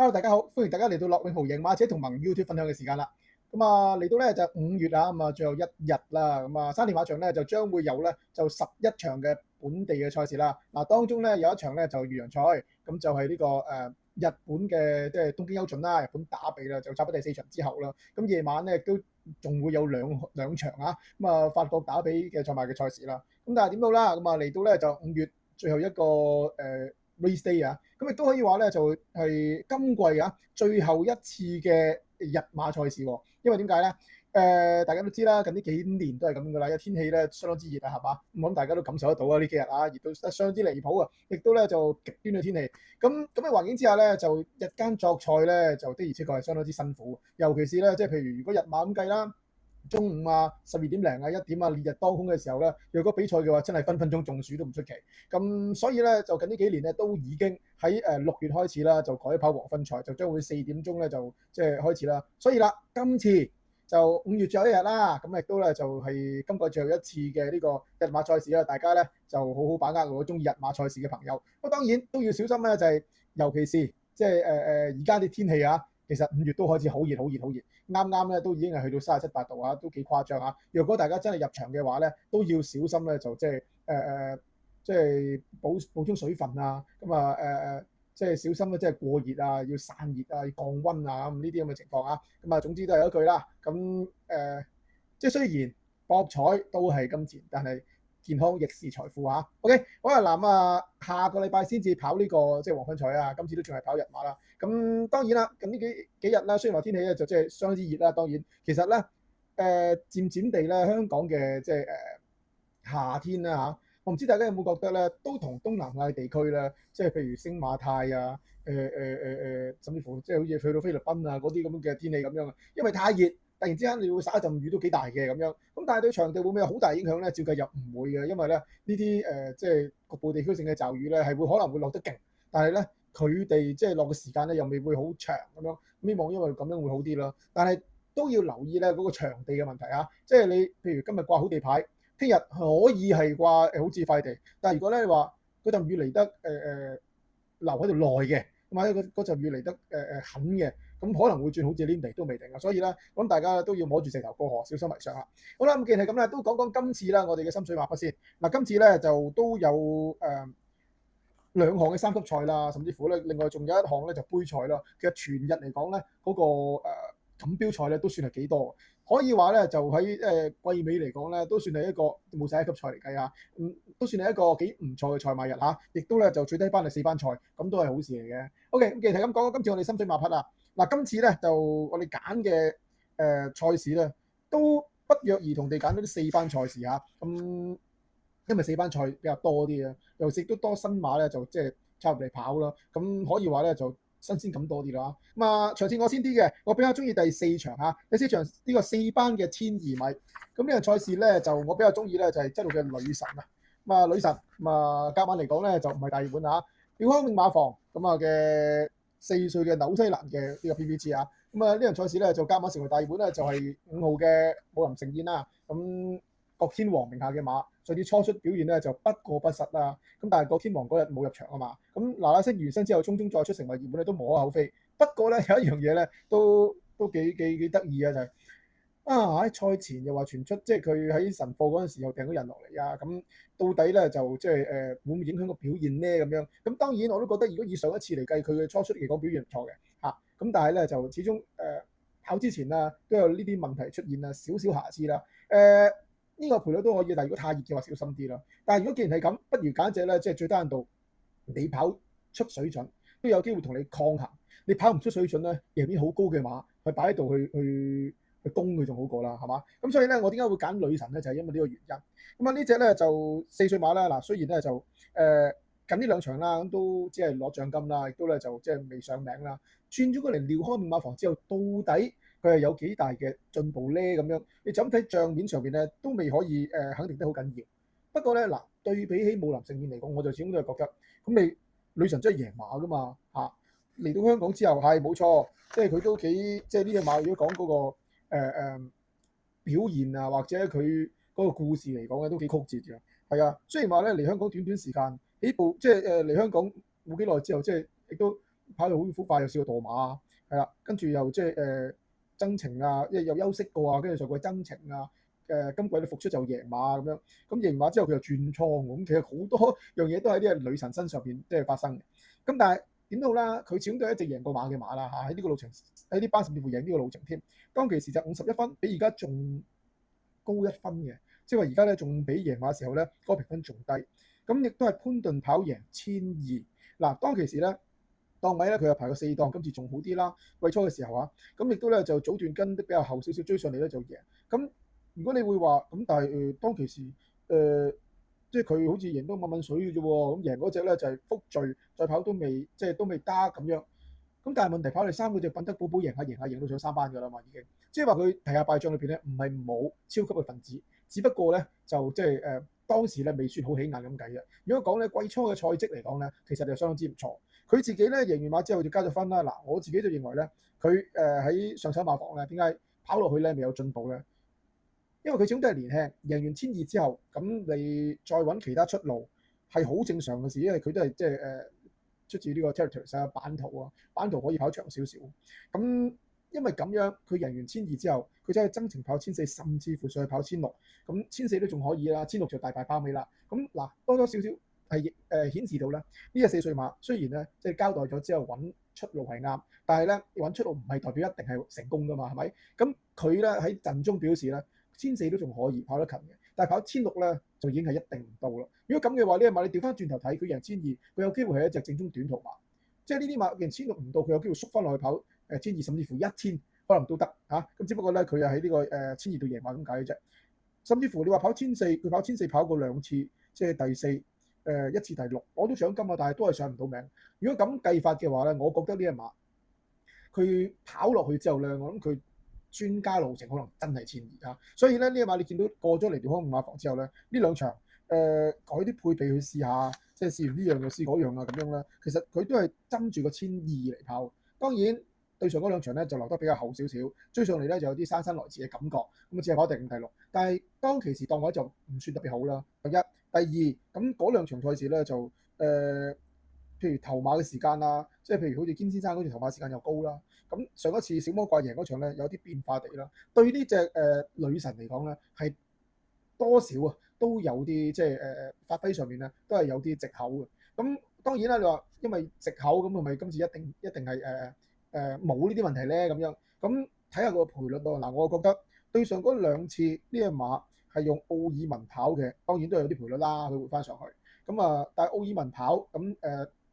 Hello，大家好，歡迎大家嚟到樂永豪贏馬者同盟 YouTube 分享嘅時間啦。咁啊，嚟到咧就5月啊，咁啊最後一日啦。咁啊，沙田馬場咧就將會有咧就11場嘅本地嘅賽事啦。嗱，當中咧有一場咧就越洋賽，咁就係呢個日本嘅即係東京優駿啦，日本打比啦，就差唔多第4場之後啦。咁夜晚咧都仲會有兩場啊，咁啊法國打比嘅賽馬嘅賽事啦。咁但係點都啦，咁啊嚟到咧就5月最後一個race day 啊，咁亦都可以話咧就係今季啊最後一次嘅日馬賽事喎。因為點解咧？大家都知啦，近呢幾年都係咁噶啦，因為天氣咧相當之熱啊，係嘛？咁大家都感受得到啊，呢幾日啊熱到相當之離譜啊，亦都咧就極端嘅天氣。咁嘅環境之下咧，就日間作賽咧就的而且確係相當之辛苦，尤其是咧即係譬如如果日馬咁計啦。中午啊、12點零啊、1點啊，烈日當空嘅時候咧，若果比賽嘅話，真係分分鐘中暑都唔出奇。咁所以咧，就近呢幾年咧，都已經喺6月開始啦，就改跑黃昏賽，就將會4點鐘咧就即係開始啦。所以啦，今次就5月最後一日啦，咁亦都咧就係今季最後一次嘅呢個日馬賽事啦。大家咧就好好把握，如果中意日馬賽事嘅朋友，不過當然都要小心咧，就係尤其是即係而家啲天氣啊。其實5月都開始好熱，好熱，好熱，啱啱咧都已經係去到37、8度啊，都幾誇張啊！若果大家真係入場嘅話咧，都要小心咧，就即係補充水分啊，咁啊即係小心咧，即係過熱啊，要散熱啊，要降溫啊，咁呢啲咁嘅情況啊，咁啊總之都係一句啦，咁即係雖然博彩都係金錢，但係健康亦是財富啊。OK， 好啊，嗱啊，下個禮拜先至跑呢個即係黃昏賽啊，今次都仲係跑日馬啦。咁當然啦，近呢幾日啦，雖然話天氣咧就即係相當之熱啦，當然其實咧漸漸地咧，香港嘅即係夏天啦嚇，我唔知大家有冇覺得咧，都同東南亞地區咧，即係譬如星馬泰啊，甚至乎即係好似去到菲律賓啊嗰啲咁嘅天氣咁樣啊，因為太熱。突然之間你會灑一陣雨都幾大嘅咁樣，咁但係對場地會唔會有好大影響咧？照計又唔會嘅，因為咧呢啲即係局部地區性嘅驟雨咧係會可能會落得勁，但係咧佢哋即係落嘅時間咧又未會好長咁樣，希望因為咁樣會好啲咯。但係都要留意咧嗰個場地嘅問題啊，即係你譬如今日掛好地牌，聽日可以係掛好似塊地，但係如果咧你話嗰陣雨嚟得留喺度耐嘅，或者嗰陣雨嚟得狠嘅。咁可能會轉好似黏地都未定啊，所以咧，我諗大家都要摸住石頭過河，小心為上啦。好啦，咁既然係咁咧，都講講今次啦，我哋嘅心水馬匹先。嗱，今次咧就都有兩項嘅三級賽啦，甚至乎咧，另外仲有一項咧就杯賽啦。其實全日嚟講咧，嗰個錦標賽咧都算係幾多，可以話咧就喺季尾嚟講咧，都算係一個冇晒一級賽嚟計啊，都算係一個幾唔錯嘅賽馬日嚇，亦都咧就最低班係4班賽，咁都係好事嚟嘅。OK，咁既然係咁講，今次我哋心水馬匹啊。嗱，今次咧就我哋揀嘅賽事咧，都不約而同地揀咗啲4班賽事嚇。咁因為4班賽比較多啲啊，尤其是都多新馬咧，就即係插入嚟跑啦。咁可以話咧就新鮮感多啲啦。咁啊，場次我先啲嘅，我比較中意第4場嚇。第4場呢個4班嘅1200米。咁呢個賽事咧就我比較中意咧就係7號嘅女神啊。咁啊女神咁啊，隔晚嚟講咧就唔係大熱門啊。廖康永馬房咁啊嘅4歲嘅紐西蘭嘅呢個 PPG 啊，咁啊呢場賽事咧就加碼成為大熱門咧，就係5號嘅武林盛宴啦。咁郭天王名下嘅馬，上次初出表現咧就不過不失啦。咁但係郭天王嗰日冇入場啊嘛，咁嗱嗱聲完身之後，匆匆再出成為熱門咧都無可厚非。不過咧有一樣嘢咧都幾得意啊，就係喺賽前又話傳出，即係佢喺晨課嗰陣時又掟咗人落嚟啊！咁到底咧就即係會唔會影響個表現咧？咁樣咁當然我都覺得，如果以上一次嚟計，佢嘅初出嚟講表現唔錯嘅嚇。咁但係咧就始終跑之前啊都有呢啲問題出現啊，少少瑕疵啦。呢個賠率都可以，但係如果太熱嘅話，小心啲啦。但係如果既然係咁，不如揀隻咧，即係最低限度你跑出水準都有機會同你抗衡。你跑唔出水準咧，贏面好高嘅馬去擺喺度去攻佢仲好過啦，係嘛？咁所以咧，我點解會揀女神咧？就係因為呢個原因。咁啊，呢隻咧就4歲馬啦。嗱，雖然咧就近呢2場啦，咁都只係攞獎金啦，亦都咧就即係未上名啦。轉咗過嚟廖康永馬房之後，到底佢係有幾大嘅進步咧？咁樣你就咁睇帳面上邊咧，都未可以肯定得好緊要。不過咧嗱，對比起武林盛宴嚟講，我就始終都係覺得，咁你女神真係贏馬噶嘛嚇。嚟到香港之後係冇錯，即係佢都幾即係呢隻馬，如果講嗰個表現啊，或者佢嗰個故事嚟講咧，都幾曲折嘅。係啊，雖然話咧嚟香港短時間起步，即係嚟香港冇幾耐之後，即係亦都跑到好快，又試過墮馬啊，係啦，跟住又即係增程啊，即係又休息過啊，跟住上季增程啊，今季你復出就贏馬咁樣，咁贏馬之後佢又轉倉喎，咁其實好多樣嘢都喺呢個女神身上邊即係發生嘅。咁但係點都好啦，佢始終都係一隻贏過馬嘅馬啦嚇，喺呢個路程喺呢班甚至乎贏呢個路程添。當其時就51分，比而家仲高1分嘅，即係話而家咧仲比贏馬嘅時候咧嗰個評分仲低。咁亦都係潘頓跑贏1200。嗱，當其時咧檔位咧佢又排過4檔，今次仲好啲啦。季初嘅時候啊，咁亦都咧就早段跟得比較後少少，追上嚟咧就贏。咁如果你會話咁，但係當其時即係佢好似贏都問問水嘅啫喎，咁贏嗰隻咧就係福聚，再跑都未即係都未得咁樣。咁但係問題跑第三嗰隻品德寶寶贏下贏下贏到上3班㗎啦嘛已經，即係話佢提下敗將裏邊咧唔係冇超級嘅分子，只不過咧就即係當時咧未算好起眼咁計嘅。如果講咧季初嘅賽績嚟講咧，其實就相當之唔錯。佢自己咧贏完馬之後就加咗分啦。嗱，我自己就認為咧，佢喺上手馬房咧點解跑落去咧未有進步咧？因為佢始終都係年輕，贏完1200之後，咁你再揾其他出路係好正常嘅事，因為佢都係即係出自呢個 territories 啊版圖啊，版圖可以跑長少少。咁因為咁樣，佢贏完1200之後，佢走去增程跑1400，甚至乎上去跑1600，咁1400都仲可以啦，1600就大敗包尾啦。咁嗱，多多少少係顯示到咧，呢隻4歲馬雖然咧即係交代咗之後揾出路係啱，但係咧揾出路唔係代表一定係成功噶嘛，係咪？咁佢咧喺陣中表示咧，1400都仲可以跑得近嘅，但係跑1600咧就已經係一定唔到啦。如果咁嘅話，呢隻馬你調翻轉頭睇，佢贏1200，佢有機會係一隻正宗短途馬，即係呢啲馬贏1600唔到，佢有機會縮翻落去跑1200，甚至乎1000可能都得嚇。咁只不過咧，佢又喺呢個1200度贏馬咁解嘅啫。甚至乎你話跑1400，佢跑1400跑過2次，即係第4。1次第6，我都想金啊，但係都係上唔到名。如果咁計法嘅話咧，我覺得呢隻馬佢跑落去之後咧，我諗佢專家路程可能真係1200啊。所以咧呢隻馬你見到過咗嚟條康馬房之後咧，呢兩場改啲配備去試下，即係試完呢樣又試嗰樣啊咁樣啦。其實佢都係針住個1200嚟跑。當然對上嗰兩場咧就留得比較後少少，追上嚟咧就有啲姍姍來遲嘅感覺。咁啊只係跑第5、第6，但係當其時檔位就唔算特別好啦。第一。第二咁嗰兩場賽事咧就譬如頭馬嘅時間啦，即係譬如好似堅先生嗰段頭馬時間又高啦。咁上一次小魔怪贏嗰場咧有啲變化地啦，對呢隻女神嚟講咧係多少啊都有啲即係發揮上面咧都係有啲藉口嘅。咁當然啦，你話因為藉口咁係咪今次一定係冇呢啲問題咧咁樣？咁睇下個賠率咯。嗱，我覺得對上嗰兩次呢隻馬係用奧爾文跑嘅，當然都有啲賠率啦，佢回翻上去。咁啊，但係奧爾文跑咁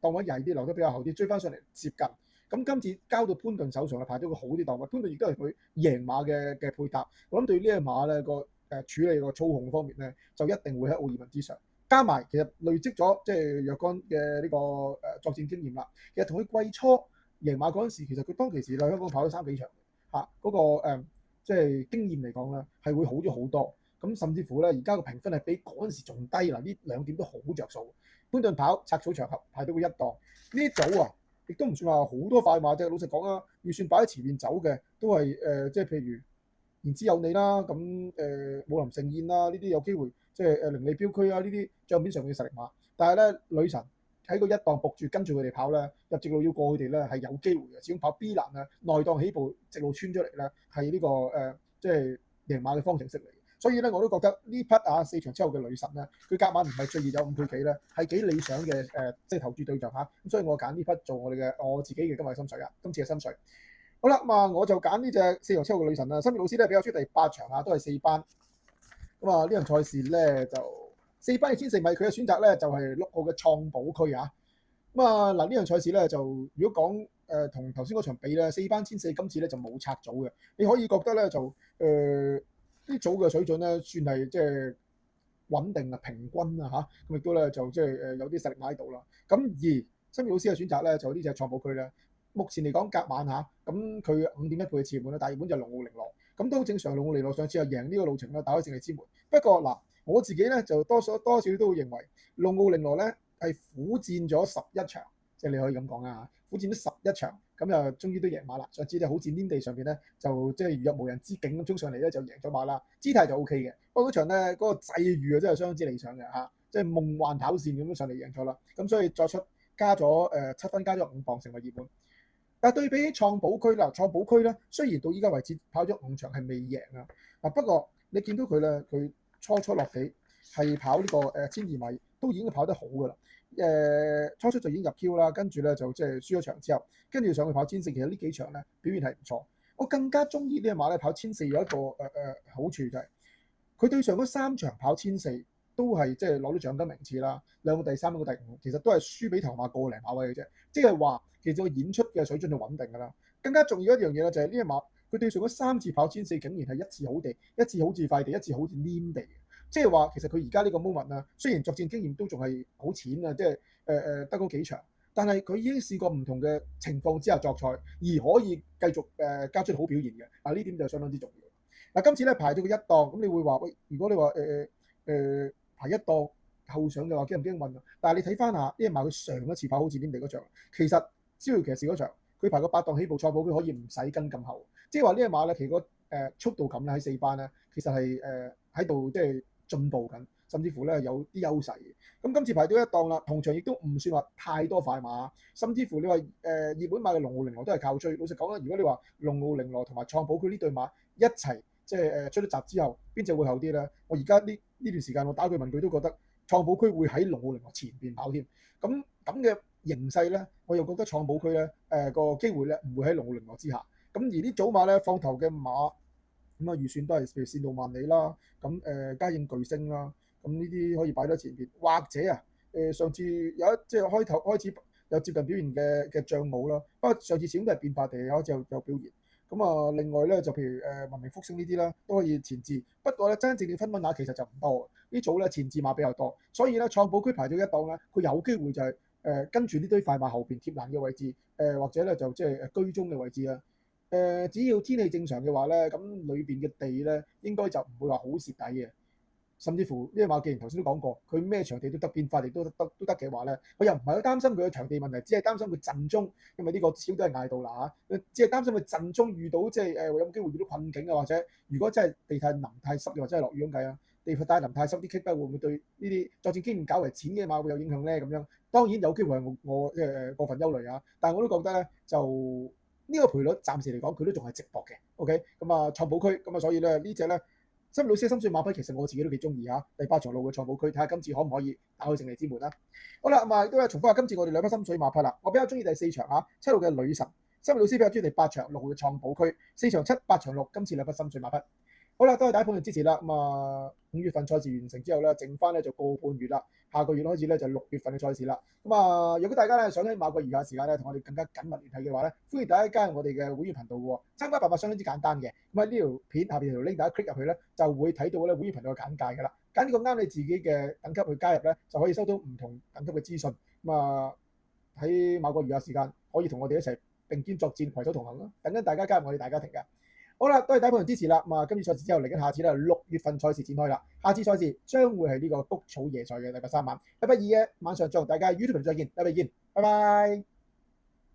檔位曳啲，留得比較後啲，追翻上嚟接近。咁今次交到潘頓手上，排咗個好啲檔位，潘頓亦都係佢贏馬嘅配搭。我諗對呢隻馬咧個處理個操控方面咧，就一定會喺奧爾文之上。加埋其實累積咗即係若干嘅呢個作戰經驗啦。其實同佢季初贏馬嗰陣時，其實佢當其時喺香港跑咗3、4場嚇，嗰個即係經驗嚟講咧，係會好咗好多。咁甚至乎咧，而家個評分係比嗰陣時仲低啦。呢兩點都好着數。潘頓跑拆草場合排到個1檔，呢組啊，亦都唔算話好多快馬啫。老實講啊，預算擺喺前面走嘅都係即係譬如言之有理啦，咁武林盛宴啦，呢啲有機會即係凌利標區啊，呢啲帳面上面嘅實力馬。但係咧，女神喺個1檔搏住跟住佢哋跑咧，入直路要過佢哋咧係有機會嘅。始終跑 B 欄啊，內檔起步直路穿出嚟咧，係呢個即係贏馬嘅方程式嚟。所以咧，我都覺得呢匹4場之後嘅女神咧，佢夾馬唔係最熱有5倍幾咧，係幾理想嘅即係投注對象嚇。咁所以我揀呢匹做我自己嘅今日心水啊，今次嘅心水。好啦，咁啊我就揀呢隻4場之後嘅女神啦。新月老師咧比較中意第8場啊，都係4班。咁啊呢場賽事咧就4班嘅1400米，佢嘅選擇咧就係6號嘅創寶區啊。咁啊嗱呢場賽事咧就如果講同頭先嗰場比咧，4班1400今次咧就冇拆組嘅，你可以覺得咧就呢組嘅水準咧，算係即係穩定啊、平均啊嚇，咁亦都咧就即係有啲實力喺度啦。咁而新月老師嘅選擇咧，就呢隻創寶區咧，目前嚟講隔晚嚇，咁佢5.1倍嘅次盤啦，大熱門就龍奧玲瓏，咁都好正常。龍奧玲瓏上次又贏呢個路程啦，打開勝利之門。不過嗱，我自己咧就多少都會認為龍奧玲瓏咧係苦戰咗11場，即係你可以咁講啊，苦戰咗11場。咁又終於都贏馬啦！上次就好戰天地上邊咧，就即係如入無人之境咁衝上嚟咧，就贏咗馬啦。姿態就 O K 嘅。不過嗰場咧，嗰個際遇啊，真係相當之理想嘅嚇，即係夢幻跑線咁樣上嚟贏咗啦。咁所以作出加咗7分，加咗5磅成為熱門。但係對比起創寶區啦，創寶區咧雖然到依家為止跑咗5場係未贏啊，不過你見到佢咧，佢初落地係跑呢個1200米都已經跑得好㗎啦。初出就已經入 Q 啦，跟住咧就即係輸咗場之後，跟住上去跑千四，其實呢幾場咧表現係唔錯。我更加中意呢隻馬咧跑千四有一個好處就係佢對上嗰3場跑千四都係即係攞到獎金名次啦，兩個第三，一個第五，其實都係輸俾頭馬個零馬位嘅啫，即係話其實個演出嘅水準就穩定㗎啦。更加重要一樣嘢咧就係呢隻馬佢對上嗰3次跑千四竟然係一次好地，一次好似快地，一次好似黏地。即係話其實佢而家呢個 moment 啊，雖然作戰經驗都仲係好淺啊，即係得嗰幾場，但係佢已經試過唔同嘅情況之下作賽，而可以繼續交出好表現嘅。呢點就相當之重要。今次咧排到佢一檔，咁你會話喂，如果你話排一檔後上嘅話，驚唔驚運啊？但係你睇翻下，呢隻馬佢上一次跑好似黏地嗰場，其實逍遙騎士嗰場佢排個8檔起步，賽步佢可以唔使跟咁後，即係話呢隻馬咧，其實個速度感咧喺4班咧，其實係喺度即係進步緊，甚至乎咧有啲優勢嘅。咁今次排到一檔啦，同場亦都唔算話太多快馬，甚至乎你話熱門馬嘅龍傲玲珞都係靠追。老實講啦，如果你話龍傲玲珞同埋創寶區呢對馬一齊即係出咗閘之後，邊隻會後啲咧？我而家呢段時間我打句問句都覺得創寶區會喺龍傲玲珞前邊跑添。咁嘅形勢咧，我又覺得創寶區咧個機會咧唔會喺龍傲玲珞之下。咁而啲早馬咧放頭嘅馬咁預算都係譬如線路萬里啦，咁嘉應巨星啦，咁呢啲可以擺喺前邊，或者上次有一即係開頭開始有接近表現嘅將武啦，不過上次始終都係變化地開始有表現。咁另外咧就譬如文明福星呢啲啦，都可以前置。不過咧真正嘅分分額其實就唔多，呢組咧前置馬比較多，所以咧創寶區排咗一檔咧，佢有機會就係跟住呢堆快馬後邊貼欄嘅位置，或者咧就即係居中嘅位置啦。只要天氣正常嘅話咧，咁裏邊嘅地咧應該就唔會話好蝕底嘅。甚至乎呢隻馬，既然頭先都講過，佢咩場地都得，變化地都得嘅話咧，我又唔係好擔心佢嘅場地問題，只係擔心佢陣中，因為呢個始終都係嗌到啦嚇，只係擔心佢陣中遇到即係有機會遇到困境啊，或者如果真係地太腍太濕，又或者係落雨咁計啊，地太腍太濕啲棘得會唔會對呢啲作戰經驗較為淺嘅馬會有影響咧？咁樣當然有機會係我即係過分憂慮啊，但係我都覺得咧就呢個賠率暫時嚟講佢都仲係值博嘅。OK，咁創寶區咁所以咧呢隻咧。新老師嘅心水馬匹，其實我自己都幾中意嚇。第8場路嘅創寶區，睇下今次可唔可以打開勝利之門啦。好啦，亦都係重複下今次我哋兩匹心水馬匹啦。我比較中意第4場嚇，7號嘅女神。新老師比較中意第8場6號嘅創寶區。4場7、8場6，今次兩匹心水馬匹。好啦，多謝大家捧場支持啦。5月份賽事完成之後咧，剩翻咧就個半月啦。下個月開始咧就6月份嘅賽事啦。如果大家咧想喺馬國餘下時間咧同我哋更加緊密聯繫嘅話咧，歡迎大家加入我哋嘅會員頻道嘅喎。參加辦法相當之簡單嘅，咁喺呢條片下邊條 link，大家 click 入去咧就會睇到咧會員頻道嘅簡介㗎啦。揀呢個啱你自己嘅等級去加入咧，就可以收到唔同等級嘅資訊。喺馬國餘下時間可以同我哋一齊並肩作戰，攜手同行咯。等緊大家加入我哋大家庭㗎。好啦，多謝大家捧場支持啦。今次賽事之後嚟緊下次咧6月份賽事展開啦。下次賽事將會係呢個谷草夜賽嘅禮拜3晚，禮拜2嘅晚上再同大家 YouTube 再見，禮拜見，拜拜。